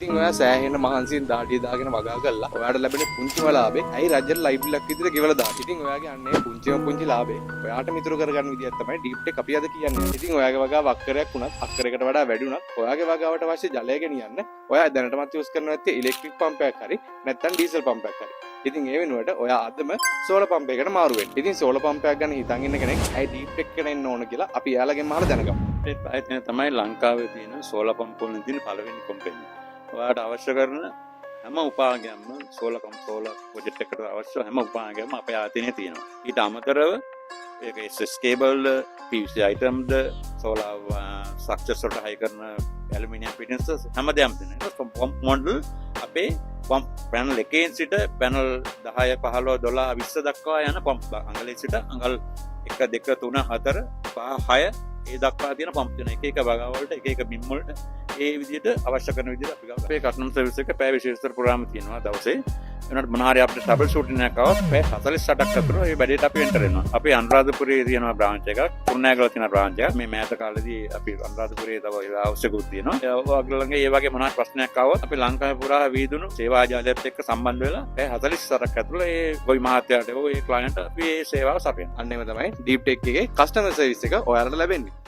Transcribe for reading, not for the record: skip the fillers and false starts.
ඉතින් ඔයා සෑහෙන මහන්සියෙන් දාඩිය දාගෙන වගා කළා. ඔයාට ලැබෙන පුංචිම ලාභේ ඇයි රජ්‍යයට ලයිබ් එකක් විතර ගෙවලා දාන්නේ. ඉතින් ඔයාගේ අන්නේ පුංචි ලාභේ ඔයාට මිතුරු කරගන්න විදියක් තමයි ඩීප් ටෙක් අපි අද කියන්නේ. ඉතින් ඔයාගේ වගාව අක්කරයක් වුණත් අක්කරයකට වඩා වැඩි වුණත් ඔයාගේ වගාවට අවශ්‍ය ජලය ගෙනියන්න ඔයා දැනටමත් යූස් කරනවා නැත්තේ ඉලෙක්ට්‍රික් පම්පයක් හරි නැත්නම් ඩීසල් පම්පයක් හරි. ඉතින් ඒ වෙනුවට ඔයා අදම සෝලර් පම්ප් එකකට මාරු වෙන්න. ඉතින් සෝලර් පම්පයක් ගන්න හිතන් ඉන්න කෙනෙක් ඇයි ඩීප් ටෙක් එකට එන්න ඕන කියලා අපි යාළුවගෙන් අහලා දැනගමු. ඒ ප්‍රයත්නය තමයි ලංකාවේ තියෙන සෝලර් පම්ප් වලින් තියෙන පළවෙනි කම්පැනි. ඔයාට අවශ්‍ය කරන හැම උපාංගයක්ම සෝලර් ප්‍රොජෙක්ට් එකට අවශ්‍ය හැම උපාංගයක්ම අපේ ආයතනයේ තියෙනවා. ඊට අමතරව ඒක SS cable, PVC items, solar structures වලට හයි කරන ඇලුමිනියම් ෆිටින්ස් හැමදේම තියෙනවා. පම්ප් මොඩල් අපේ පම්ප් පැනල් එකෙන් සිට පැනල් 10, 15, 12, 20 දක්වා යන පම්ප් අඟලේ සිට අඟල් 1, 2, 3, 4, 5, 6 ඒ දක්වා තියෙන පම්ප් තියෙන එක වගාව වලට එක බිම් වලට ඒ විදිහට අවශ්‍ය කරන විදිහට අපි ගාව අපේ කස්ටමර් සර්විස් එක පැය 24 ප්‍රෝග්‍රෑම් තියෙනවා දවසේ. එනකොට මොනවාරි අපිට ට්‍රබල් ෂූටින් එකක් આવත් පැය 48ක් අතර ඒ වැඩේට අපි එන්ටර් වෙනවා. අපි අනුරාධපුරයේ තියෙනවා බ්‍රාන්ච් එකක්, කුරුණෑගල තියෙන බ්‍රාන්ච් එකක්. මේ මෑත කාලේදී අපි අනුරාධපුරයේ තව අවශ්‍යකුත් තියෙනවා. ඒ වගේ ළඟ ඒ වගේ මොනවාරි ප්‍රශ්නයක් આવත් අපි ලංකාවේ පුරා වීදුණු සේවා ජාලයත් එක්ක සම්බන්ධ වෙලා පැය 48ක් ඇතුළත ඒ ගොවි මහත්තයාට ඒ ක්ලයන්ට් අපි ඒ සේවාව සපයනවා. අන්න ඒව තමයි ඩීප් ටෙක් එකේ කස්ටමර් සර්විස් එක ඔයාලට ලැබෙන්නේ.